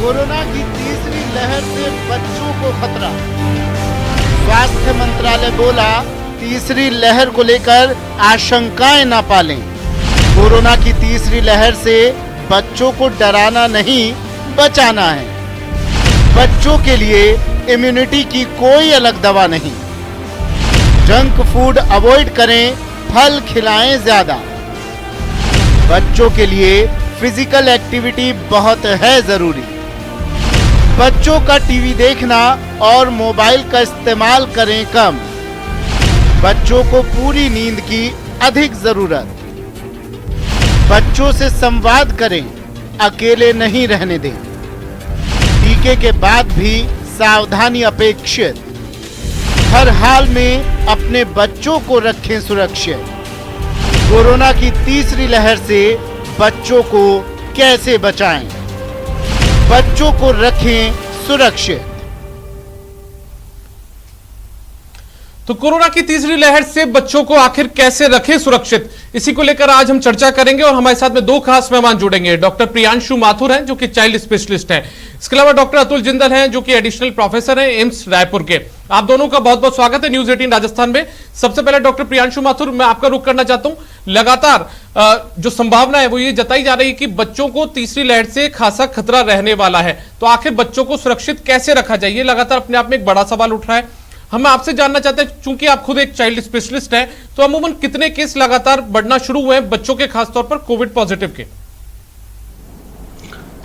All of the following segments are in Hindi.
कोरोना की तीसरी लहर से बच्चों को खतरा। स्वास्थ्य मंत्रालय बोला, तीसरी लहर को लेकर आशंकाएं न पालें। कोरोना की तीसरी लहर से बच्चों को डराना नहीं, बचाना है। बच्चों के लिए इम्यूनिटी की कोई अलग दवा नहीं। जंक फूड अवॉइड करें, फल खिलाएं ज्यादा। बच्चों के लिए फिजिकल एक्टिविटी बहुत है जरूरी। बच्चों का टीवी देखना और मोबाइल का इस्तेमाल करें कम। बच्चों को पूरी नींद की अधिक जरूरत। बच्चों से संवाद करें, अकेले नहीं रहने दें। टीके के बाद भी सावधानी अपेक्षित। हर हाल में अपने बच्चों को रखें सुरक्षित। कोरोना की तीसरी लहर से बच्चों को कैसे बचाएं? बच्चों को रखें सुरक्षित। तो कोरोना की तीसरी लहर से बच्चों को आखिर कैसे रखें सुरक्षित, इसी को लेकर आज हम चर्चा करेंगे और हमारे साथ में दो खास मेहमान जुड़ेंगे। डॉक्टर प्रियांशु माथुर हैं जो कि चाइल्ड स्पेशलिस्ट हैं। इसके अलावा डॉक्टर अतुल जिंदल हैं जो कि एडिशनल प्रोफेसर हैं एम्स रायपुर के। आप दोनों का बहुत बहुत स्वागत है न्यूज 18 राजस्थान में। सबसे पहले डॉक्टर प्रियांशु माथुर, मैं आपका रुख करना चाहता हूं। लगातार जो संभावना है वो ये जताई जा रही है कि बच्चों को तीसरी लहर से खासा खतरा रहने वाला है, तो आखिर बच्चों को सुरक्षित कैसे रखा जाए, ये लगातार अपने आप में एक बड़ा सवाल उठ रहा है। हम आपसे जानना चाहते हैं, चूंकि आप खुद एक चाइल्ड स्पेशलिस्ट हैं, तो अमूमन कितने केस लगातार बढ़ना शुरू हुए हैं बच्चों के, खासतौर पर कोविड पॉजिटिव के?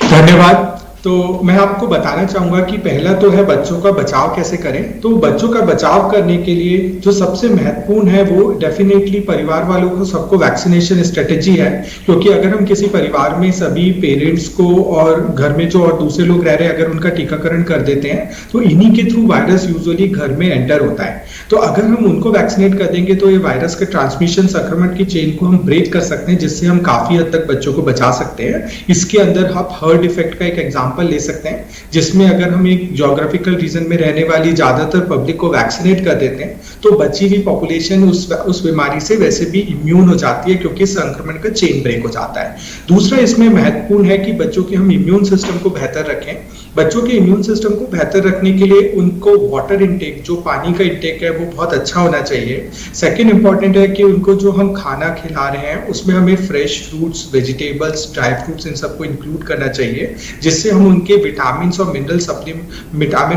धन्यवाद। तो मैं आपको बताना चाहूंगा कि पहला तो है बच्चों का बचाव कैसे करें। तो बच्चों का बचाव करने के लिए जो सबसे महत्वपूर्ण है वो डेफिनेटली परिवार वालों को सबको वैक्सीनेशन स्ट्रेटेजी है। क्योंकि अगर हम किसी परिवार में सभी पेरेंट्स को और घर में जो और दूसरे लोग रह रहे हैं अगर उनका टीकाकरण कर देते हैं तो इन्हीं के थ्रू वायरस यूजुअली घर में एंटर होता है। तो अगर हम उनको वैक्सीनेट कर देंगे तो ये वायरस के ट्रांसमिशन संक्रमण की चेन को हम ब्रेक कर सकते हैं, जिससे हम काफी हद तक बच्चों को बचा सकते हैं। इसके अंदर आप हर्ड इफेक्ट का एक एग्जाम्पल ले सकते हैं, जिसमें अगर हम एक ज्योग्राफिकल रीजन में रहने वाली ज्यादातर पब्लिक को वैक्सीनेट कर देते हैं तो बची हुई पॉपुलेशन उस बीमारी से वैसे भी इम्यून हो जाती है, क्योंकि संक्रमण का चेन ब्रेक हो जाता है। दूसरा इसमें महत्वपूर्ण है कि बच्चों के हम इम्यून सिस्टम को बेहतर रखें। बच्चों के इम्यून सिस्टम को बेहतर रखने के लिए उनको वाटर इंटेक, जो पानी का इंटेक है वो बहुत अच्छा होना चाहिए। सेकंड इंपॉर्टेंट है कि उनको जो हम खाना खिला रहे हैं उसमें हमें fresh fruits, vegetables, dry fruits इन सबको इंक्लूड करना चाहिए, जिससे हम उनके विटामिन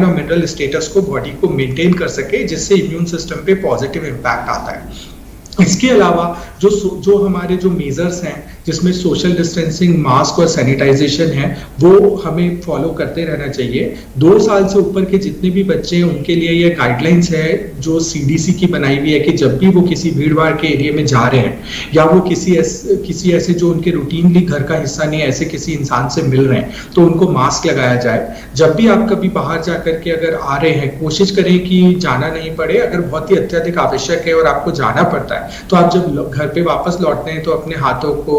और मिनरल स्टेटस को बॉडी को मेंटेन कर सके, जिससे इम्यून सिस्टम पे पॉजिटिव इंपैक्ट आता है। इसके अलावा जो हमारे जो मेजर्स हैं जिसमें सोशल डिस्टेंसिंग, मास्क और सैनिटाइजेशन है वो हमें फॉलो करते रहना चाहिए। 2 साल से ऊपर के जितने भी बच्चे हैं उनके लिए ये गाइडलाइंस है जो CDC की बनाई हुई है कि जब भी वो किसी भीड़ भाड़ के एरिया में जा रहे हैं या वो किसी ऐसे जो उनके रूटीनली घर का हिस्सा नहीं है ऐसे किसी इंसान से मिल रहे हैं तो उनको मास्क लगाया जाए। जब भी आप कभी बाहर जाकर के अगर आ रहे हैं कोशिश करें कि जाना नहीं पड़े। अगर बहुत ही अत्यधिक आवश्यक है और आपको जाना पड़ता है तो आप जब घर पे वापस लौटते हैं तो अपने हाथों को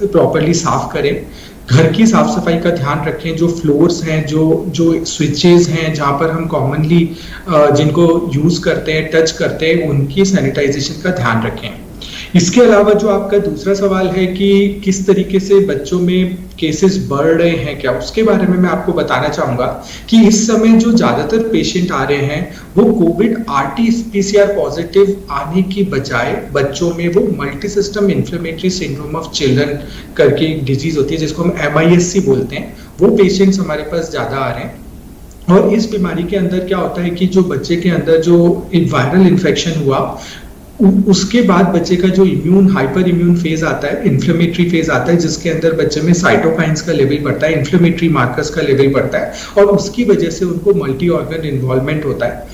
प्रॉपर्ली साफ करें। घर की साफ सफाई का ध्यान रखें। जो फ्लोर्स हैं, जो स्विचेस हैं जहां पर हम कॉमनली जिनको यूज करते हैं, टच करते हैं, उनकी सैनिटाइजेशन का ध्यान रखें। इसके अलावा जो आपका दूसरा सवाल है कि किस तरीके से बच्चों में केसेस बढ़ रहे हैं क्या, उसके बारे में मैं आपको बताना चाहूंगा कि इस समय जो ज्यादातर पेशेंट आ रहे हैं वो कोविड RT-PCR पॉजिटिव आने की बजाय बच्चों में वो multi system inflammatory syndrome of children करके एक डिजीज होती है जिसको हम MIS-C बोलते हैं, वो पेशेंट्स हमारे पास ज्यादा आ रहे हैं। और इस बीमारी के अंदर क्या होता है कि जो बच्चे के अंदर जो वायरल इन्फेक्शन हुआ उसके बाद बच्चे का जो हाइपर इम्यून फेज आता है, इन्फ्लेमेटरी फेज आता है, जिसके अंदर बच्चे में साइटोकाइंस का लेवल बढ़ता है, इन्फ्लेमेटरी मार्कर्स का लेवल बढ़ता है और उसकी वजह से उनको मल्टी ऑर्गन इन्वॉल्वमेंट होता है।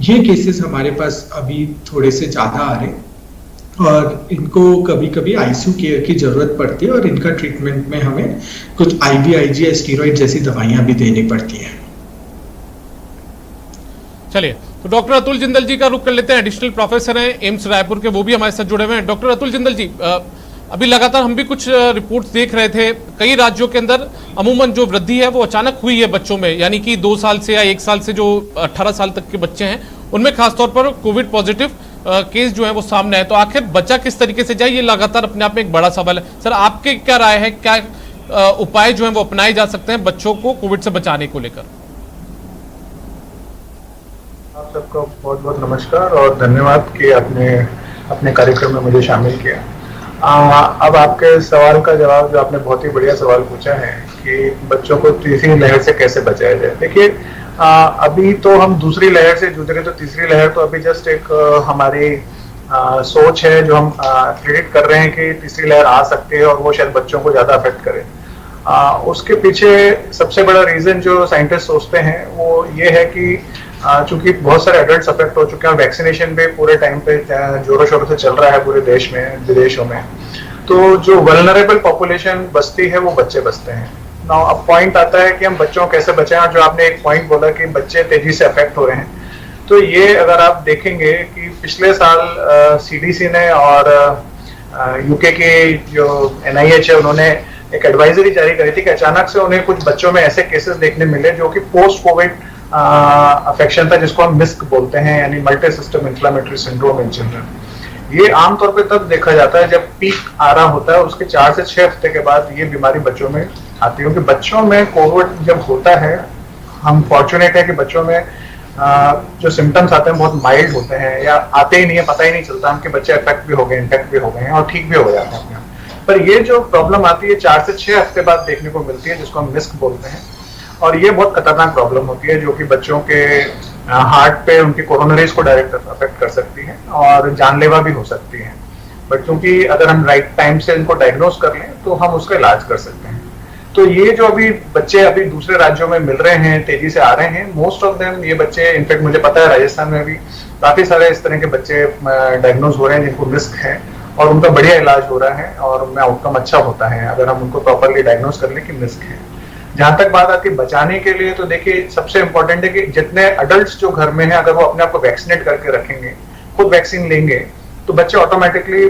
ये केसेस हमारे पास अभी थोड़े से ज्यादा आ रहे हैं और इनको कभी कभी ICU केयर की जरूरत पड़ती है और इनका ट्रीटमेंट में हमें कुछ IVIG या स्टीरॉइड जैसी दवाइयां भी देनी पड़ती है। चलिए, तो डॉक्टर अतुल जिंदल जी का रुख कर लेते हैं। एडिशनल प्रोफेसर हैं एम्स रायपुर के, वो भी हमारे साथ जुड़े हुए हैं। डॉक्टर अतुल जिंदल जी, अभी लगातार हम भी कुछ रिपोर्ट्स देख रहे थे, कई राज्यों के अंदर अमूमन जो वृद्धि है वो अचानक हुई है बच्चों में, यानी कि 2 साल से या 1 साल से जो 18 साल तक के बच्चे हैं उनमें खासतौर पर कोविड पॉजिटिव केस जो है वो सामने है। तो आखिर बच्चा किस तरीके से जाए, ये लगातार अपने आप में एक बड़ा सवाल है। सर, आपके क्या राय है, क्या उपाय जो है वो अपनाए जा सकते हैं बच्चों को कोविड से बचाने को लेकर? आप सबका बहुत बहुत नमस्कार और धन्यवाद कि आपने अपने कार्यक्रम में मुझे शामिल किया। अब आपके सवाल का जवाब, जो आपने बहुत ही बढ़िया सवाल पूछा है कि बच्चों को तीसरी लहर से कैसे बचाया जाए। देखिए, अभी तो हम दूसरी लहर से जूझ रहे हैं, तो तीसरी लहर तो अभी जस्ट एक हमारी सोच है जो हम प्रेडिक्ट कर रहे हैं कि तीसरी लहर आ सकती है और वो शायद बच्चों को ज्यादा अफेक्ट करे। उसके पीछे सबसे बड़ा रीजन जो साइंटिस्ट सोचते हैं वो ये है कि चूंकि बहुत सारे एडल्ट्स अफेक्ट हो चुके हैं, वैक्सीनेशन भी पूरे टाइम पे जोरों शोरों से चल रहा है पूरे देश में, विदेशों में, तो जो वल्नरेबल पॉपुलेशन बचती है वो बच्चे बचते हैं। नाउ अब पॉइंट आता है कि हम बच्चों को कैसे बचाएं। जो आपने एक पॉइंट बोला कि बच्चे तेजी से अफेक्ट हो रहे हैं, तो ये अगर आप देखेंगे कि पिछले साल सीडीसी ने और यूके के जो NIH है उन्होंने एक एडवाइजरी जारी करी थी कि अचानक से उन्हें कुछ बच्चों में ऐसे केसेस देखने मिले जो कि पोस्ट कोविड अफेक्शन था, जिसको हम मिस्क बोलते हैं, यानी multi system inflammatory syndrome in children. ये आमतौर पे तब देखा जाता है जब पीक आ रहा होता है, उसके 4 से 6 हफ्ते के बाद ये बीमारी बच्चों में आती है। क्योंकि बच्चों में कोविड जब होता है, हम फॉर्चुनेट है कि बच्चों में जो सिम्टम्स आते हैं बहुत माइल्ड होते हैं या आते ही नहीं है, पता ही नहीं चलता हम कि बच्चे अफेक्ट भी हो गए, इन्फेक्ट भी हो गए हैं और ठीक भी हो जाते हैं। पर ये जो प्रॉब्लम आती है 4 से 6 हफ्ते बाद देखने को मिलती है, जिसको हम मिस्क बोलते हैं, और ये बहुत खतरनाक प्रॉब्लम होती है जो कि बच्चों के हार्ट पे उनकी कोरोनरीज को डायरेक्ट अफेक्ट कर सकती है और जानलेवा भी हो सकती है। बट क्योंकि अगर हम राइट टाइम से इनको डायग्नोज कर लें तो हम उसका इलाज कर सकते हैं। तो ये जो अभी बच्चे अभी दूसरे राज्यों में मिल रहे हैं, तेजी से आ रहे हैं, मोस्ट ऑफ देम ये बच्चे, इनफैक्ट मुझे पता है राजस्थान में भी काफी सारे इस तरह के बच्चे डायग्नोज हो रहे हैं जिनको मिस्क है और उनका बढ़िया इलाज हो रहा है और उनमें आउटकम अच्छा होता है अगर हम उनको प्रॉपरली डायग्नोज कर लें कि मिस्क है। जहां तक बात आती है बचाने के लिए, तो देखिए सबसे इंपॉर्टेंट है कि जितने अडल्ट्स जो घर में हैं अगर वो अपने आप को वैक्सीनेट करके रखेंगे, खुद वैक्सीन लेंगे, तो बच्चे ऑटोमेटिकली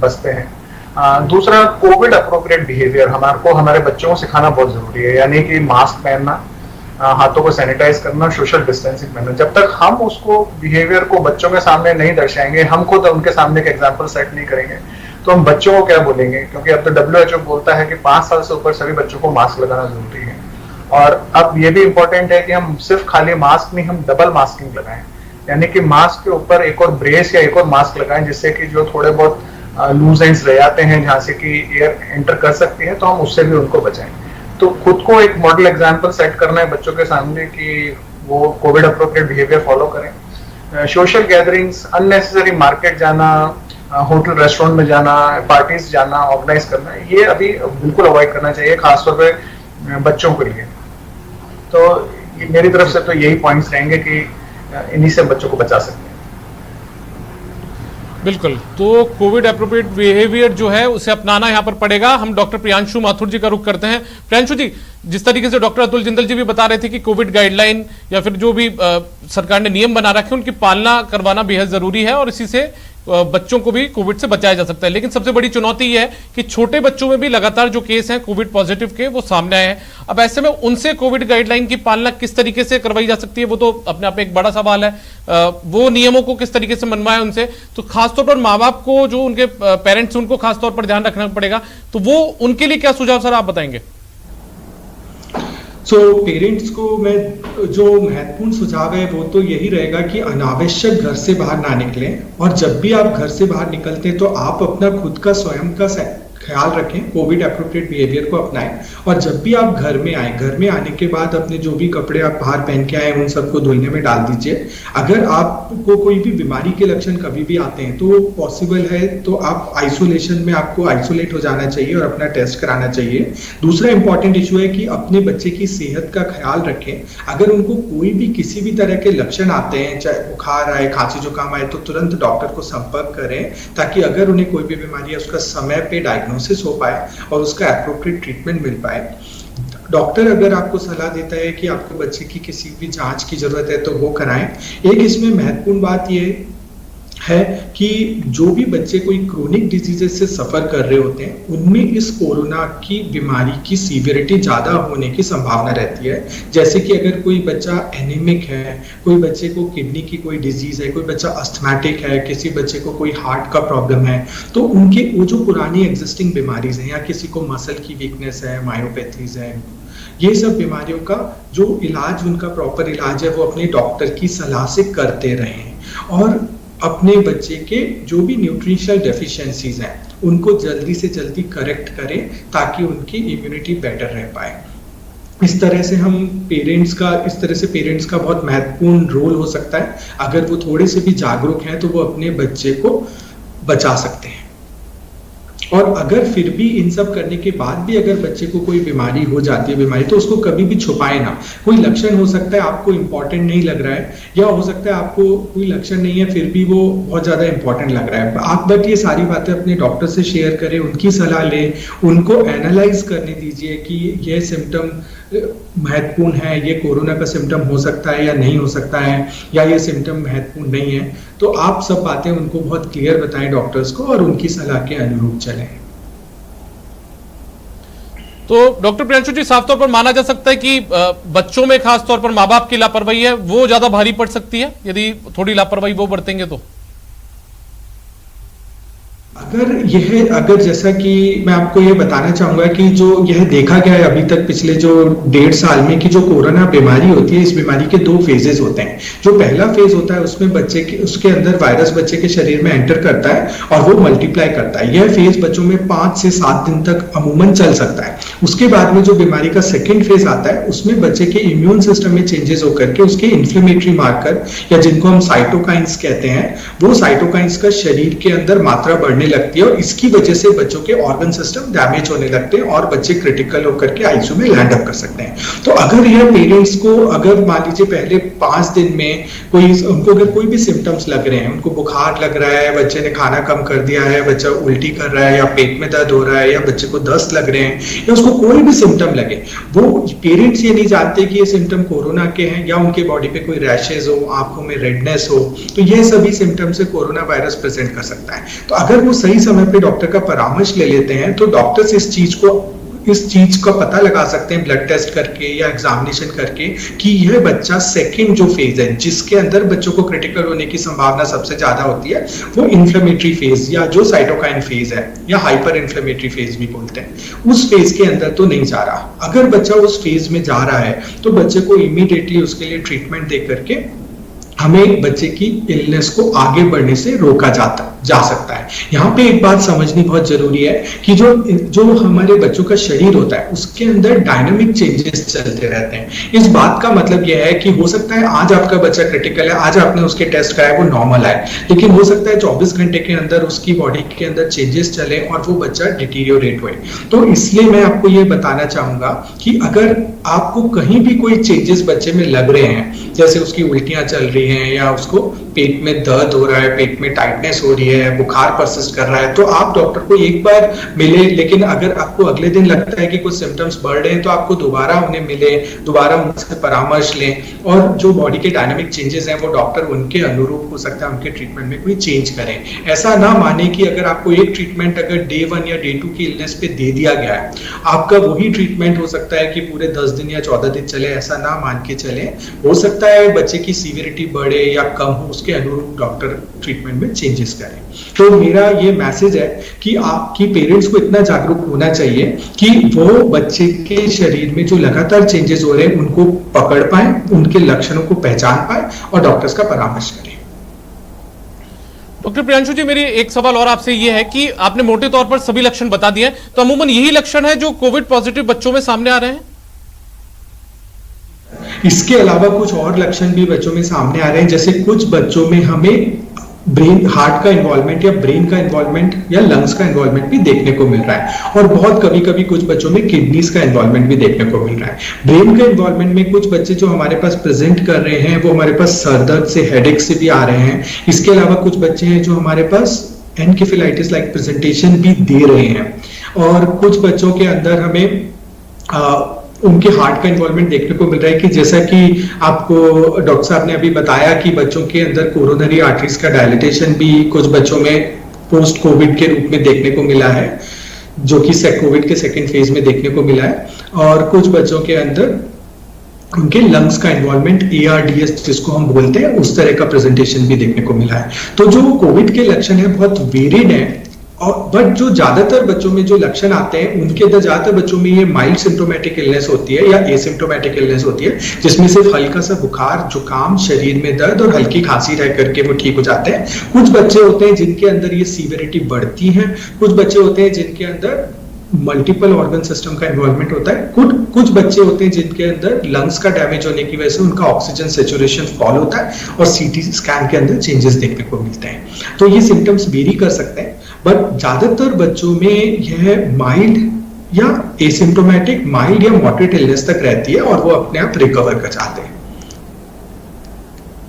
बचते हैं। दूसरा, कोविड अप्रोप्रिएट बिहेवियर हमारे बच्चों को सिखाना बहुत जरूरी है, यानी कि मास्क पहनना, हाथों को सैनिटाइज करना, सोशल डिस्टेंसिंग करना। जब तक हम उसको बिहेवियर को बच्चों के सामने नहीं दर्शाएंगे, हम खुद उनके सामने एक एग्जाम्पल सेट नहीं करेंगे, तो हम बच्चों को क्या बोलेंगे? क्योंकि अब तो WHO बोलता है कि 5 साल से ऊपर सभी बच्चों को मास्क लगाना जरूरी है। और अब ये भी इंपॉर्टेंट है कि हम सिर्फ खाली मास्क नहीं, हम डबल मास्किंग लगाएं, यानी कि मास्क के ऊपर एक और ब्रेस या एक और मास्क लगाएं, जिससे कि जो थोड़े बहुत लूज एंड्स रह जाते हैं जहां से कि एयर एंटर कर सकती है, तो हम उससे भी उनको बचाएं। तो खुद को एक मॉडल एग्जाम्पल सेट करना है बच्चों के सामने कि वो कोविड अप्रोप्रिएट बिहेवियर फॉलो करें। सोशल गैदरिंग्स, अननेसेसरी मार्केट जाना, होटल रेस्टोरेंट में जाना, पार्टीज जाना, ऑर्गेनाइज करना, ये अभी बिल्कुल अवॉइड करना चाहिए, खासतौर पे बच्चों के लिए। तो मेरी तरफ से तो यही पॉइंट्स रहेंगे कि इन्हीं से बच्चों को बचा सकते हैं। बिल्कुल, तो कोविड एप्रोप्रिएट बिहेवियर जो है उसे अपनाना यहां पर पड़ेगा। हम डॉक्टर प्रियांशु माथुर जी का रुख करते हैं। प्रियांशु जी, जिस तरीके से डॉक्टर अतुल जिंदल जी भी बता रहे थे कि कोविड गाइडलाइन या फिर जो भी सरकार ने नियम बना रखे उनकी पालना करवाना बेहद जरूरी है और इसी से बच्चों को भी कोविड से बचाया जा सकता है। लेकिन सबसे बड़ी चुनौती यह है कि छोटे बच्चों में भी लगातार जो केस हैं कोविड पॉजिटिव के वो सामने आए हैं। अब ऐसे में उनसे कोविड गाइडलाइन की पालना किस तरीके से करवाई जा सकती है, वो तो अपने आप में एक बड़ा सवाल है। वो नियमों को किस तरीके से मनवाए उनसे, तो खासतौर पर माँ बाप को, जो उनके पेरेंट्स, उनको खासतौर पर ध्यान रखना पड़ेगा। तो वो उनके लिए क्या सुझाव सर आप बताएंगे? पेरेंट्स को मैं जो महत्वपूर्ण सुझाव है वो तो यही रहेगा कि अनावश्यक घर से बाहर ना निकलें, और जब भी आप घर से बाहर निकलते हैं तो आप अपना खुद का स्वयं का ख्याल रखें, कोविड अप्रोप्रिएट बिहेवियर को अपनाएं। और जब भी आप घर में आए, घर में आने के बाद अपने जो भी कपड़े आप बाहर पहन के आए उन सबको धुलने में डाल दीजिए। अगर आपको कोई भी बीमारी के लक्षण कभी भी आते हैं तो पॉसिबल है तो आप आइसोलेशन में, आपको आइसोलेट हो जाना चाहिए और अपना टेस्ट कराना चाहिए। दूसरा इंपॉर्टेंट इशू है कि अपने बच्चे की सेहत का ख्याल रखें। अगर उनको कोई भी किसी भी तरह के लक्षण आते हैं, चाहे बुखार आए, खांसी जुकाम आए, तो तुरंत डॉक्टर को संपर्क करें, ताकि अगर उन्हें कोई भी बीमारी है उसका समय पे डायग्नोसिस हो पाए और उसका एप्रोप्रिएट ट्रीटमेंट मिल पाए। डॉक्टर अगर आपको सलाह देता है कि आपको बच्चे की किसी भी जांच की जरूरत है तो वो कराएं। एक इसमें महत्वपूर्ण बात ये है कि जो भी बच्चे कोई क्रोनिक डिजीजेस से सफर कर रहे होते हैं उनमें इस कोरोना की बीमारी की सीवियरिटी ज्यादा होने की संभावना रहती है। जैसे कि अगर कोई बच्चा एनीमिक है, कोई बच्चे को किडनी की कोई डिजीज है, कोई बच्चा अस्थमैटिक है, किसी बच्चे को कोई हार्ट का प्रॉब्लम है, तो उनके वो जो पुरानी एग्जिस्टिंग बीमारीज हैं या किसी को मसल की वीकनेस है, मायोपैथीज है, ये सब बीमारियों का जो इलाज, उनका प्रॉपर इलाज है वो अपने डॉक्टर की सलाह से करते रहें और अपने बच्चे के जो भी न्यूट्रिशनल डेफिशिएंसीज हैं उनको जल्दी से जल्दी करेक्ट करें ताकि उनकी इम्यूनिटी बेटर रह पाए। इस तरह से पेरेंट्स का बहुत महत्वपूर्ण रोल हो सकता है। अगर वो थोड़े से भी जागरूक हैं तो वो अपने बच्चे को बचा सकते हैं। और अगर फिर भी इन सब करने के बाद भी अगर बच्चे को कोई बीमारी हो जाती है तो उसको कभी भी छुपाए ना। कोई लक्षण हो सकता है आपको इंपॉर्टेंट नहीं लग रहा है, या हो सकता है आपको कोई लक्षण नहीं है फिर भी वो बहुत ज्यादा इंपॉर्टेंट लग रहा है। आप बट ये सारी बातें अपने डॉक्टर से शेयर करें, उनकी सलाह लें, उनको एनालाइज करने दीजिए कि ये सिम्टम महत्वपूर्ण है, ये कोरोना का सिम्टम हो सकता है या नहीं हो सकता है, या ये सिम्टम महत्वपूर्ण नहीं है। तो आप सब बातें उनको बहुत क्लियर बताएं डॉक्टर्स को और उनकी सलाह के अनुरूप चलें। तो डॉक्टर प्रियांशु जी, साफ तौर पर माना जा सकता है कि बच्चों में खास तौर पर माँ बाप की लापरवाही है वो ज्यादा भारी पड़ सकती है यदि थोड़ी लापरवाही वो बरतेंगे तो। अगर जैसा कि मैं आपको ये बताना चाहूंगा कि जो यह देखा गया है अभी तक पिछले जो 1.5 साल में कि जो कोरोना बीमारी होती है, इस बीमारी के 2 फेजेस होते हैं। जो पहला फेज होता है उसमें उसके अंदर वायरस बच्चे के शरीर में एंटर करता है और वो मल्टीप्लाई करता है। यह फेज बच्चों में 5 से 7 दिन तक अमूमन चल सकता है। उसके बाद में जो बीमारी का सेकेंड फेज आता है उसमें बच्चे के इम्यून सिस्टम में चेंजेस होकर के उसके इन्फ्लेमेटरी मार्कर या जिनको हम साइटोकाइंस कहते हैं, वो साइटोकाइंस का शरीर के अंदर मात्रा बढ़ने लगती है और इसकी वजह से बच्चों के ऑर्गन सिस्टम डैमेज होने लगते हैं और बच्चे क्रिटिकल होकर के आईसीयू में लैंड अप कर सकते हैं। तो अगर यह पेरेंट्स को अगर मान लीजिए पहले 5 दिन में उनको अगर कोई भी सिम्टम्स लग रहे हैं, उनको बुखार लग रहा है, बच्चे ने खाना कम कर दिया है, बच्चा उल्टी कर रहा है या पेट में दर्द हो रहा है या बच्चे को दस्त लग रहे हैं या उसको कोई भी सिम्टम लगे, वो पेरेंट्स ये नहीं जानते कि ये सिम्टम कोरोना के हैं या उनके बॉडी पे कोई रैशेज हो, आंखों में रेडनेस हो, तो ये सभी सिम्टम से कोरोना वायरस प्रेजेंट कर सकता है। तो अगर वो सही समय पे डॉक्टर का परामर्श ले लेते हैं तो डॉक्टर्स इस चीज का पता लगा सकते हैं ब्लड टेस्ट करके या एग्जामिनेशन करके कि यह बच्चा सेकंड जो फेज है जिसके अंदर बच्चों को क्रिटिकल होने की संभावना सबसे ज्यादा होती है, वो इन्फ्लेमेटरी फेज या जो साइटोकाइन फेज है या हाइपर इन्फ्लेमेटरी फेज भी बोलते हैं, उस फेज के अंदर तो नहीं जा रहा। अगर बच्चा उस फेज में जा रहा है तो बच्चे को इमीडिएटली उसके लिए ट्रीटमेंट दे करके हमें बच्चे की इलनेस को आगे बढ़ने से रोका जा सकता है। यहाँ पे एक बात समझनी बहुत जरूरी है कि जो हमारे बच्चों का शरीर होता है उसके अंदर डायनामिक चेंजेस चलते रहते हैं। इस बात का मतलब यह है कि हो सकता है आज आपका बच्चा क्रिटिकल है, आज आपने उसके टेस्ट कराया, वो नॉर्मल है, लेकिन हो सकता है 24 घंटे के अंदर उसकी बॉडी के अंदर चेंजेस चले और वो बच्चा डिटीरियोरेट हुए। तो इसलिए मैं आपको ये बताना चाहूंगा कि अगर आपको कहीं भी कोई चेंजेस बच्चे में लग रहे हैं, जैसे उसकी उल्टियां चल रही हैं या उसको पेट में दर्द हो रहा है, पेट में टाइटनेस हो रही है, बुखार परसिस्ट कर रहा है, तो आप डॉक्टर को एक बार मिले, लेकिन अगर आपको अगले दिन लगता है कि कुछ सिम्टम्स बढ़ रहे हैं तो आपको दोबारा उन्हें मिले, दोबारा उनसे परामर्श लें और जो बॉडी के डायनामिक चेंजेस हैं वो डॉक्टर उनके अनुरूप हो सकता है उनके ट्रीटमेंट में कोई चेंज करें। ऐसा ना माने कि अगर आपको एक ट्रीटमेंट अगर डे 1 या डे 2 की इलनेस पे दे दिया गया है, आपका वही ट्रीटमेंट हो सकता है कि पूरे 10 दिन या 14 दिन चले, ऐसा ना मान के चले। हो सकता है बच्चे की सीवियरिटी बढ़े या कम हो, उसके अनुरूप डॉक्टर ट्रीटमेंट में चेंजेस करें। तो मेरा ये मैसेज है कि आपकी पेरेंट्स को इतना जागरूक होना चाहिए कि वो बच्चे के शरीर में जो लगातार चेंजेस हो रहे हैं उनको पकड़ पाए, उनके लक्षणों को पहचान पाए और डॉक्टर्स का परामर्श करें। डॉक्टर प्रियांशु जी, मेरी एक सवाल और आपसे ये है कि आपने मोटे तौर पर सभी लक्षण बता दिए, तो अमूमन यही लक्षण है जो कोविड पॉजिटिव बच्चों में सामने आ रहे हैं? इसके अलावा कुछ और लक्षण भी बच्चों में सामने आ रहे हैं, जैसे कुछ बच्चों में हमें हार्ट का इन्वॉल्वमेंट या ब्रेन का इन्वॉल्वमेंट या लंग्स का इन्वॉल्वमेंट भी देखने को मिल रहा है, और बहुत कभी कभी कुछ बच्चों में किडनीज का इन्वॉल्वमेंट भी देखने को मिल रहा है। ब्रेन का इन्वॉल्वमेंट में कुछ बच्चे जो हमारे पास प्रेजेंट कर रहे हैं वो हमारे पास सर दर्द से, हेडेक से भी आ रहे हैं। इसके अलावा कुछ बच्चे हैं जो हमारे पास एनकेफेलाइटिस लाइक प्रेजेंटेशन भी दे रहे हैं, और कुछ बच्चों के अंदर हमें उनके हार्ट का इन्वॉल्वमेंट देखने को मिल रहा है कि जैसा कि आपको डॉक्टर साहब ने अभी बताया कि बच्चों के अंदर कोरोनरी आर्टरीज का डायलिटेशन भी कुछ बच्चों में पोस्ट कोविड के रूप में देखने को मिला है, जो कि कोविड के सेकेंड फेज में देखने को मिला है, और कुछ बच्चों के अंदर उनके लंग्स का इन्वॉल्वमेंट ARDS जिसको हम बोलते हैं उस तरह का प्रेजेंटेशन भी देखने को मिला है। तो जो कोविड के लक्षण है बहुत वेरिड है, और बट जो ज्यादातर बच्चों में जो लक्षण आते हैं उनके अंदर ज्यादातर बच्चों में ये माइल्ड सिम्टोमेटिक इलनेस होती है या एसिम्टोमेटिक इलनेस होती है, जिसमें सिर्फ हल्का सा बुखार, जुकाम, शरीर में दर्द और हल्की खांसी रह करके वो ठीक हो जाते हैं। कुछ बच्चे होते हैं जिनके अंदर ये सीवियरिटी बढ़ती है, कुछ बच्चे होते हैं जिनके अंदर मल्टीपल ऑर्गन सिस्टम का इन्वॉल्वमेंट होता है, कुछ बच्चे होते हैं जिनके अंदर लंग्स का डैमेज होने की वजह से उनका ऑक्सीजन सैचुरेशन फॉल होता है और CT स्कैन के अंदर चेंजेस देखने को मिलते हैं। तो ये सिम्टम्स वेरी कर सकते हैं, बट ज्यादातर बच्चों में यह माइल्ड या एसिम्टोमेटिक, माइल्ड या मॉडरेट इलनेस तक रहती है और वो अपने आप रिकवर कर जाते हैं।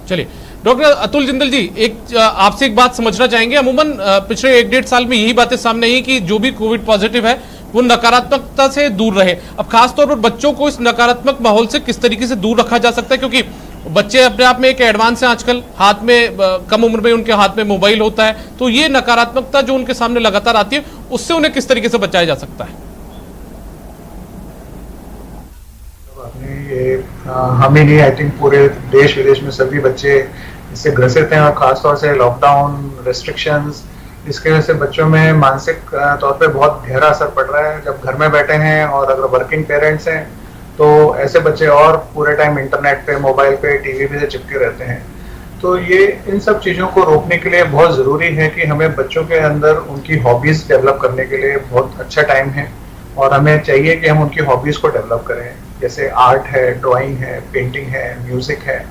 चलिए डॉक्टर अतुल जिंदल जी, आपसे एक बात समझना चाहेंगे। अमूमन पिछले 1-1.5 साल में यही बातें सामने आई कि जो भी कोविड पॉजिटिव है वो नकारात्मकता से दूर रहे। अब खासतौर पर बच्चों को इस नकारात्मक माहौल से किस तरीके से दूर रखा जा सकता है, क्योंकि बच्चे अपने आप में एक एडवांस है आजकल, हाथ में कम उम्र में उनके हाथ में मोबाइल होता है, तो ये नकारात्मकता जो उनके सामने लगातार आती है उससे उन्हें किस तरीके से बचाया जा सकता है? ये हम ही नहीं, आई थिंक पूरे देश विदेश में सभी बच्चे इससे ग्रसित हैं, और खासतौर से लॉकडाउन, रेस्ट्रिक्शंस, इसके वजह से बच्चों में मानसिक तौर पे बहुत गहरा असर पड़ रहा है। जब घर में बैठे हैं और अगर वर्किंग पेरेंट्स हैं तो ऐसे बच्चे और पूरे टाइम इंटरनेट पे, मोबाइल पे, टीवी पे से चिपके रहते हैं। तो ये इन सब चीज़ों को रोकने के लिए बहुत ज़रूरी है कि हमें बच्चों के अंदर उनकी हॉबीज़ डेवलप करने के लिए बहुत अच्छा टाइम है, और हमें चाहिए कि हम उनकी हॉबीज़ को डेवलप करें, जैसे आर्ट है, ड्राइंग है, पेंटिंग है, म्यूज़िक है,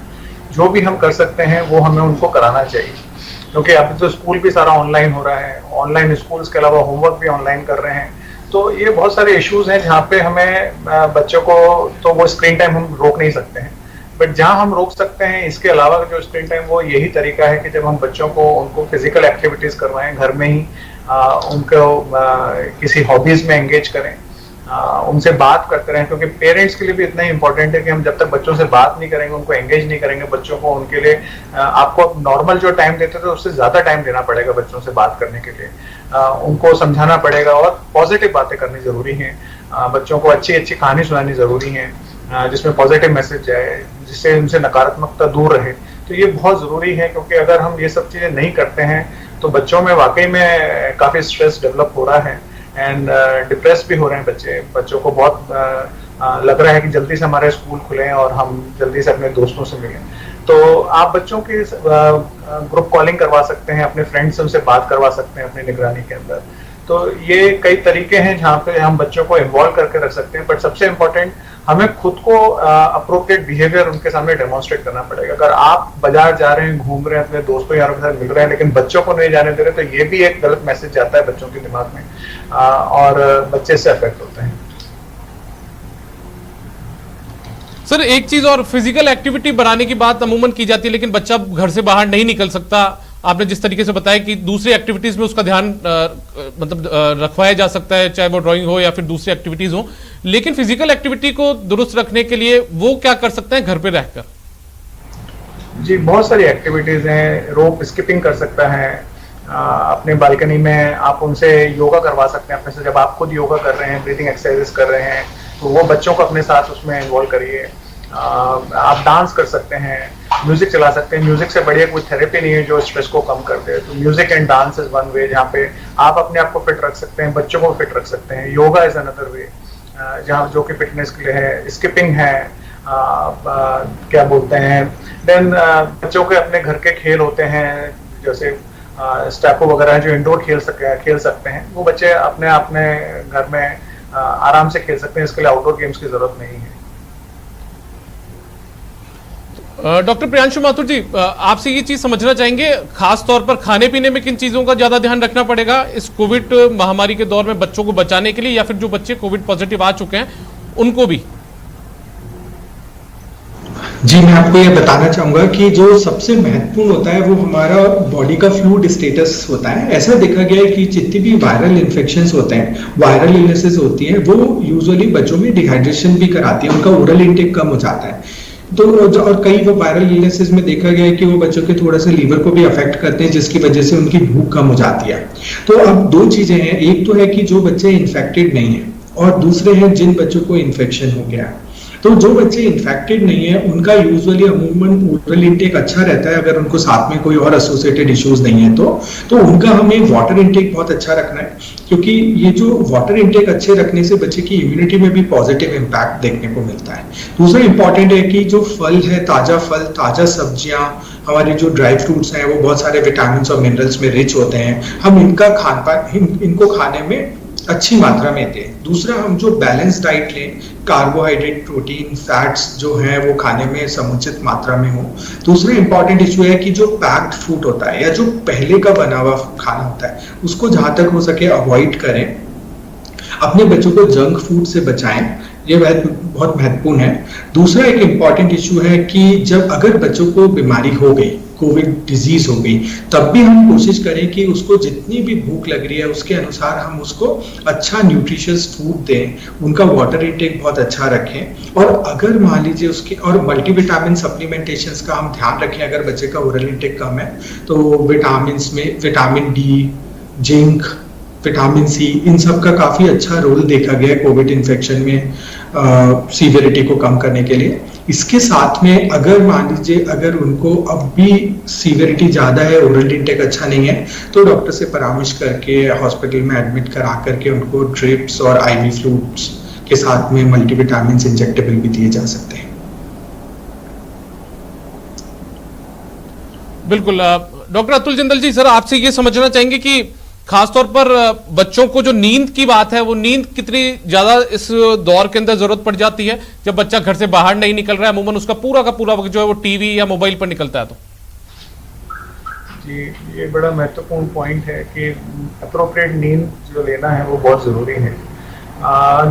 जो भी हम कर सकते हैं वो हमें उनको कराना चाहिए। क्योंकि अभी तो स्कूल भी सारा ऑनलाइन हो रहा है, ऑनलाइन स्कूल्स के अलावा होमवर्क भी ऑनलाइन कर रहे हैं, तो ये बहुत सारे इश्यूज हैं जहाँ पे हमें बच्चों को, तो वो स्क्रीन टाइम हम रोक नहीं सकते हैं, बट जहाँ हम रोक सकते हैं इसके अलावा जो स्क्रीन टाइम, वो यही तरीका है कि जब हम बच्चों को उनको फिजिकल एक्टिविटीज करवाएं, घर में ही उनको किसी हॉबीज में एंगेज करें, उनसे बात करते रहें, क्योंकि पेरेंट्स के लिए भी इतना ही इंपॉर्टेंट है कि हम जब तक बच्चों से बात नहीं करेंगे, उनको एंगेज नहीं करेंगे, बच्चों को उनके लिए आपको नॉर्मल जो टाइम देते थे उससे ज्यादा टाइम देना पड़ेगा बच्चों से बात करने के लिए, उनको समझाना पड़ेगा, और पॉजिटिव बातें करनी जरूरी है, बच्चों को अच्छी अच्छी कहानी सुनानी जरूरी है जिसमें पॉजिटिव मैसेज जाए, जिससे उनसे नकारात्मकता दूर रहे। तो ये बहुत जरूरी है, क्योंकि अगर हम ये सब चीजें नहीं करते हैं तो बच्चों में वाकई में काफी स्ट्रेस डेवलप हो रहा है, एंड डिप्रेस भी हो रहे हैं बच्चे। बच्चों को बहुत लग रहा है कि जल्दी से हमारे स्कूल खुलें और हम जल्दी से अपने दोस्तों से मिलें। तो आप बच्चों की ग्रुप कॉलिंग करवा सकते हैं, अपने फ्रेंड्स से उनसे बात करवा सकते हैं अपनी निगरानी के अंदर। तो ये कई तरीके हैं जहाँ पे हम बच्चों को इन्वॉल्व करके रख सकते हैं, बट सबसे इम्पोर्टेंट हमें खुद को अप्रोप्रिएट बिहेवियर उनके सामने डेमोन्स्ट्रेट करना पड़ेगा। अगर आप बाजार जा रहे हैं, घूम रहे हैं, अपने दोस्तों यारों के साथ मिल रहे हैं, लेकिन बच्चों को नहीं जाने दे रहे, तो ये भी एक गलत मैसेज जाता है बच्चों के दिमाग में, और बच्चे इससे अफेक्ट होते हैं। सर एक चीज और, फिजिकल एक्टिविटी बढ़ाने की बात अमूमन की जाती है, लेकिन बच्चा घर से बाहर नहीं निकल सकता। आपने जिस तरीके से बताया कि दूसरी एक्टिविटीज में उसका ध्यान रखवाया जा सकता है, चाहे वो ड्राइंग हो या फिर दूसरी एक्टिविटीज हो, लेकिन फिजिकल एक्टिविटी को दुरुस्त रखने के लिए वो क्या कर सकते हैं घर पे रहकर? जी बहुत सारी एक्टिविटीज हैं। रोप स्किपिंग कर सकता है, अपने बालकनी में आप उनसे योगा करवा सकते हैं अपने से। जब आप खुद योगा कर रहे हैं, ब्रीदिंग एक्सरसाइजेस कर रहे हैं, तो वो बच्चों को अपने साथ उसमें इन्वॉल्व करिए। आप डांस कर सकते हैं, म्यूजिक चला सकते हैं। म्यूजिक से बढ़िया कोई थेरेपी नहीं है जो स्ट्रेस को कम कर दे। तो music and dance is one way जहाँ पे आप अपने आप को फिट रख सकते हैं, बच्चों को फिट रख सकते हैं। योगा इज अनदर वे जहाँ जो कि फिटनेस के लिए है। स्किपिंग है, क्या बोलते हैं, देन बच्चों के अपने घर के खेल होते हैं जैसे स्टैपो वगैरह जो इंडोर खेल सकते हैं, वो बच्चे अपने घर में आराम से खेल सकते हैं। इसके लिए आउटडोर गेम्स की जरूरत नहीं है। डॉक्टर प्रियांशु माथुर जी, आपसे ये चीज समझना चाहेंगे, खास तौर पर खाने पीने में किन चीजों का ज्यादा ध्यान रखना पड़ेगा इस कोविड महामारी के दौर में बच्चों को बचाने के लिए, या फिर जो बच्चे कोविड पॉजिटिव आ चुके हैं उनको भी? जी, मैं आपको ये बताना चाहूंगा कि जो सबसे महत्वपूर्ण होता है वो हमारा बॉडी का फ्लूइड स्टेटस होता है। ऐसा देखा गया है कि जितनी भी वायरल इन्फेक्शंस होते हैं, वायरल इलनेसेस होती हैं, वो यूजुअली बच्चों में डिहाइड्रेशन भी कराती है, उनका ओरल इंटेक कम हो जाता है। तो और कई वो वायरल इलनेसेस में देखा गया है कि वो बच्चों के थोड़ा सा लीवर को भी अफेक्ट करते हैं, जिसकी वजह से उनकी भूख कम हो जाती है। तो अब दो चीजें हैं, एक तो है कि जो बच्चे इन्फेक्टेड नहीं है और दूसरे हैं जिन बच्चों को इन्फेक्शन हो गया। तो जो बच्चे इन्फेक्टेड नहीं है उनका यूजुअली अमूमन ओरल इंटेक अच्छा रहता है, अगर उनको साथ में कोई और एसोसिएटेड इश्यूज नहीं है तो उनका हमें वाटर इंटेक बहुत अच्छा रखना है, क्योंकि ये जो वाटर इंटेक अच्छे रखने से बच्चे की इम्यूनिटी में भी पॉजिटिव इम्पैक्ट देखने को मिलता है। दूसरा इंपॉर्टेंट है कि जो फल है, ताजा सब्जियां, हमारे जो ड्राई फ्रूट्स हैं वो बहुत सारे विटामिन और मिनरल्स में रिच होते हैं, हम इनको खाने में अच्छी मात्रा में दें। दूसरा, हम जो बैलेंस डाइट लें, कार्बोहाइड्रेट, प्रोटीन, फैट्स जो हैं वो खाने में समुचित मात्रा में हो। दूसरा इंपॉर्टेंट इशू है कि जो पैक्ड फूड होता है या जो पहले का बना हुआ खाना होता है उसको जहां तक हो सके अवॉइड करें। अपने बच्चों को जंक फूड से बचाएं, ये बहुत महत्वपूर्ण है। दूसरा एक इंपॉर्टेंट इशू है कि जब अगर बच्चों को बीमारी हो गई, कोविड डिजीज हो गई, तब भी हम कोशिश करें कि उसको जितनी भी भूख लग रही है उसके अनुसार हम उसको अच्छा न्यूट्रिशियस फूड दें, उनका वाटर इंटेक बहुत अच्छा रखें। और अगर मान लीजिए उसके और मल्टीविटामिन सप्लीमेंटेशंस का हम ध्यान रखें, अगर बच्चे का ओरल इंटेक कम है तो विटामिन में vitamin D, zinc, vitamin C, इन सब का काफी अच्छा रोल देखा गया है कोविड इन्फेक्शन में सीवियरिटी को कम करने के लिए। इसके साथ में अगर मान लीजिए अगर उनको अब भी सीवियरिटी ज्यादा है, ओरल इंटेक अच्छा नहीं है, तो डॉक्टर से परामर्श करके हॉस्पिटल में एडमिट करा करके उनको ड्रिप्स और आईवी फ्लूइड्स के साथ में मल्टीविटामिन इंजेक्टेबल भी दिए जा सकते हैं। बिल्कुल। डॉक्टर अतुल जिंदल जी, सर आपसे ये समझना चाहेंगे कि खासतौर पर बच्चों को जो नींद की बात है, वो नींद कितनी ज्यादा इस दौर के अंदर जरूरत पड़ जाती है जब बच्चा घर से बाहर नहीं निकल रहा है, अमूमन उसका पूरा का पूरा वक्त जो है वो टीवी या मोबाइल पर निकलता है? तो जी, ये बड़ा महत्वपूर्ण पॉइंट है कि अप्रोप्रिएट नींद जो लेना है वो बहुत ज़रूरी है।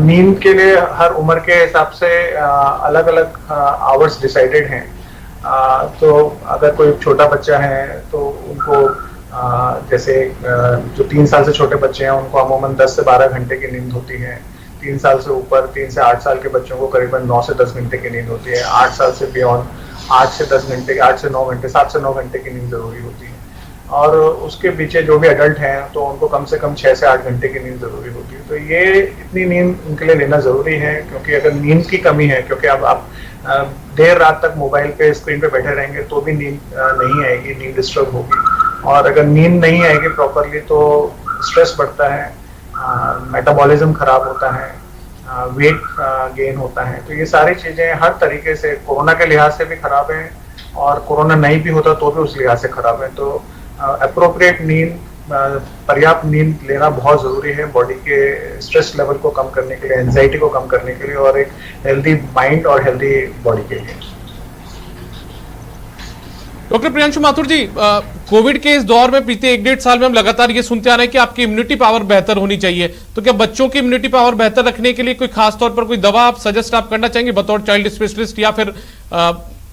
नींद के लिए हर उम्र के हिसाब से अलग अलग आवर्स डिसाइडेड हैं। तो अगर कोई छोटा बच्चा है तो उनको जैसे जो 3 साल से छोटे बच्चे हैं उनको अमूमन 10 से 12 घंटे की नींद होती है। 3 साल से ऊपर 3 से 8 साल के बच्चों को करीबन 9 से 10 घंटे की नींद होती है। 8 साल से बियॉन्ड 8 से 10 घंटे, 8 से 9 घंटे, 7 से 9 घंटे की नींद जरूरी होती है। और उसके पीछे जो भी अडल्ट हैं तो उनको कम से कम 6 से 8 घंटे की नींद जरूरी होती है। तो ये इतनी नींद उनके लिए लेना जरूरी है, क्योंकि अगर नींद की कमी है, क्योंकि अब आप देर रात तक मोबाइल पे स्क्रीन पे बैठे रहेंगे तो भी नींद नहीं आएगी, नींद डिस्टर्ब होगी। और अगर नींद नहीं आएगी प्रॉपरली तो स्ट्रेस बढ़ता है, मेटाबॉलिज्म खराब होता है, वेट गेन होता है। तो ये सारी चीजें हर तरीके से कोरोना के लिहाज से भी खराब है, और कोरोना नहीं भी होता तो भी उस लिहाज से खराब है। तो अप्रोप्रिएट नींद, पर्याप्त नींद लेना बहुत जरूरी है बॉडी के स्ट्रेस लेवल को कम करने के लिए, एंजाइटी को कम करने के लिए, और एक हेल्दी माइंड और हेल्दी बॉडी के लिए। डॉक्टर प्रियांशु माथुर जी, कोविड के इस दौर में बीते 1-1.5 साल में हम लगातार ये सुनते आ रहे हैं कि आपकी इम्यूनिटी पावर बेहतर होनी चाहिए। तो क्या बच्चों की इम्यूनिटी पावर बेहतर रखने के लिए कोई खास तौर पर कोई दवा आप सजेस्ट करना चाहेंगे बतौर चाइल्ड स्पेशलिस्ट, या फिर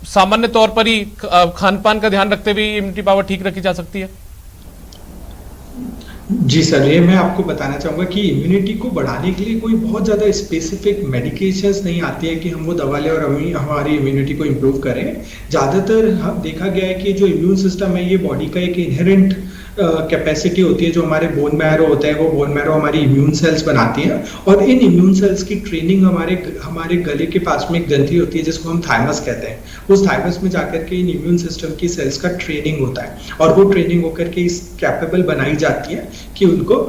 सामान्य तौर पर ही खान पान का ध्यान रखते हुए इम्यूनिटी पावर ठीक रखी जा सकती है? जी सर, ये मैं आपको बताना चाहूंगा कि इम्यूनिटी को बढ़ाने के लिए कोई बहुत ज्यादा स्पेसिफिक मेडिकेशंस नहीं आती है कि हम वो दवा लें और हमारी इम्यूनिटी को इम्प्रूव करें। ज्यादातर देखा गया है कि जो इम्यून सिस्टम है ये बॉडी का एक इनहेरेंट कैपेसिटी होती है। जो हमारे बोन मैरो होता है वो बोन मैरो हमारी इम्यून सेल्स बनाती है, और इन इम्यून सेल्स की ट्रेनिंग हमारे गले के पास में एक ग्रंथि होती है जिसको हम थाइमस कहते हैं। उस थाइमस में जाकर के इन इम्यून सिस्टम की सेल्स का ट्रेनिंग होता है, और वो ट्रेनिंग होकर के इस कैपेबल बनाई जाती है कि उनको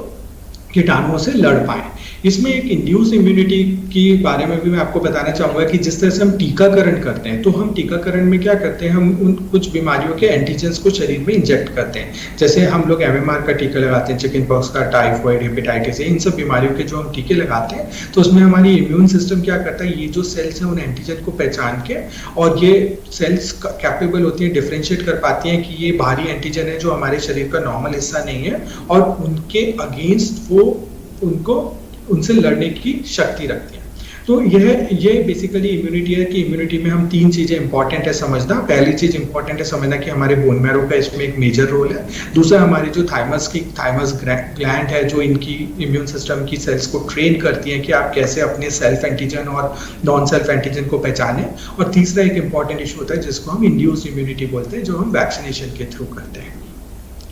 कीटाणुओं से लड़ पाए। इसमें एक इंड्यूस इम्यूनिटी के बारे में भी मैं आपको बताना चाहूंगा कि जिस तरह से हम टीकाकरण करते हैं, तो हम टीकाकरण में क्या करते हैं, हम उन कुछ बीमारियों के एंटीजेंस को शरीर में इंजेक्ट करते हैं। जैसे हम लोग MMR का टीका लगाते हैं, चिकन पॉक्स का, टाइफॉइड, हेपेटाइटिस, इन सब बीमारियों के जो हम टीके लगाते हैं, तो उसमें हमारी इम्यून सिस्टम क्या करता है, ये जो सेल्स हैं उन एंटीजन को पहचान के, और ये सेल्स कैपेबल होती है, डिफ्रेंशिएट कर पाती हैं कि ये बाहरी एंटीजन है जो हमारे शरीर का नॉर्मल हिस्सा नहीं है, और उनके अगेंस्ट वो उनसे लड़ने की शक्ति रखती है। तो ये बेसिकली इम्यूनिटी है कि इम्यूनिटी में हम 3 चीजें इंपॉर्टेंट है समझना। पहली चीज इंपॉर्टेंट है समझना कि हमारे बोन मैरो का इसमें एक मेजर रोल है। दूसरा हमारी जो थाइमस ग्लैंड है जो इनकी इम्यून सिस्टम की सेल्स को ट्रेन करती है कि आप कैसे अपने सेल्फ एंटीजन और नॉन सेल्फ एंटीजन को पहचानें। और तीसरा एक इंपॉर्टेंट इशू होता है जिसको हम इंड्यूस्ड इम्यूनिटी बोलते हैं, जो हम वैक्सीनेशन के थ्रू करते हैं।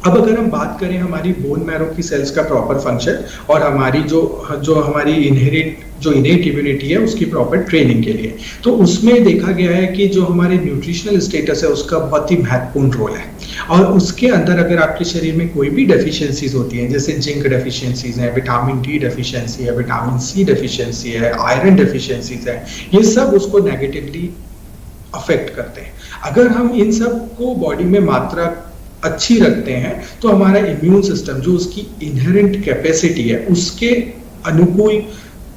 अब अगर हम बात करें हमारी बोन मैरो की सेल्स का प्रॉपर फंक्शन और हमारी जो हमारी इनेट इम्यूनिटी है उसकी प्रॉपर ट्रेनिंग के लिए, तो उसमें देखा गया है कि जो हमारे न्यूट्रिशनल स्टेटस है उसका बहुत ही महत्वपूर्ण रोल है। और उसके अंदर अगर आपके शरीर में कोई भी डेफिशिएंसीज होती हैं, जैसे जिंक डेफिशिएंसीज है, विटामिन डी डेफिशिएंसी है, विटामिन सी डेफिशिएंसी है, आयरन डेफिशिएंसीज है, ये सब उसको नेगेटिवली अफेक्ट करते हैं। अगर हम इन सब को बॉडी में मात्रा अच्छी रखते हैं तो हमारा इम्यून सिस्टम जो उसकी इनहेरेंट कैपेसिटी है उसके अनुकूल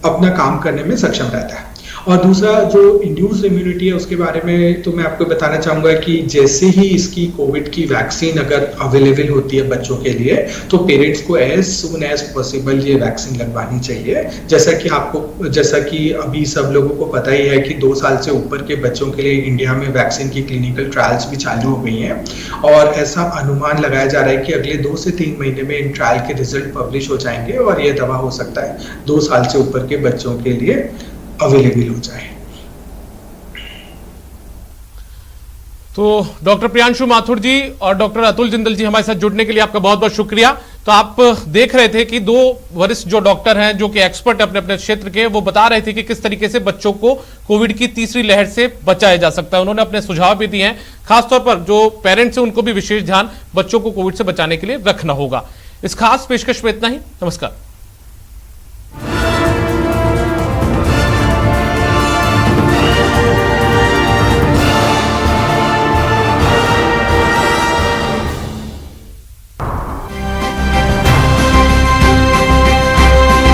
अपना काम करने में सक्षम रहता है। और दूसरा जो इंड्यूस्ड इम्यूनिटी है उसके बारे में तो मैं आपको बताना चाहूंगा कि जैसे ही इसकी कोविड की वैक्सीन अगर अवेलेबल होती है बच्चों के लिए तो पेरेंट्स को एज सून एज पॉसिबल ये वैक्सीन लगवानी चाहिए। जैसा कि अभी सब लोगों को पता ही है कि 2 साल से ऊपर के बच्चों के लिए इंडिया में वैक्सीन की क्लिनिकल ट्रायल्स भी चालू हो गई हैं और ऐसा अनुमान लगाया जा रहा है कि अगले 2 से 3 महीने में इन ट्रायल के रिजल्ट पब्लिश हो जाएंगे और ये दवा हो सकता है 2 साल से ऊपर के बच्चों के लिए अवेलेबल हो जाए। तो डॉक्टर प्रियांशु माथुर जी और डॉक्टर अतुल जिंदल जी हमारे साथ जुड़ने के लिए आपका बहुत बहुत शुक्रिया। तो आप देख रहे थे कि 2 वरिष्ठ जो डॉक्टर हैं जो कि एक्सपर्ट अपने अपने क्षेत्र के, वो बता रहे थे कि किस तरीके से बच्चों को कोविड की तीसरी लहर से बचाया जा सकता है। उन्होंने अपने सुझाव भी दिए हैं, खासतौर पर जो पेरेंट्स हैं उनको भी विशेष ध्यान बच्चों को कोविड से बचाने के लिए रखना होगा। इस खास पेशकश में इतना ही। नमस्कार।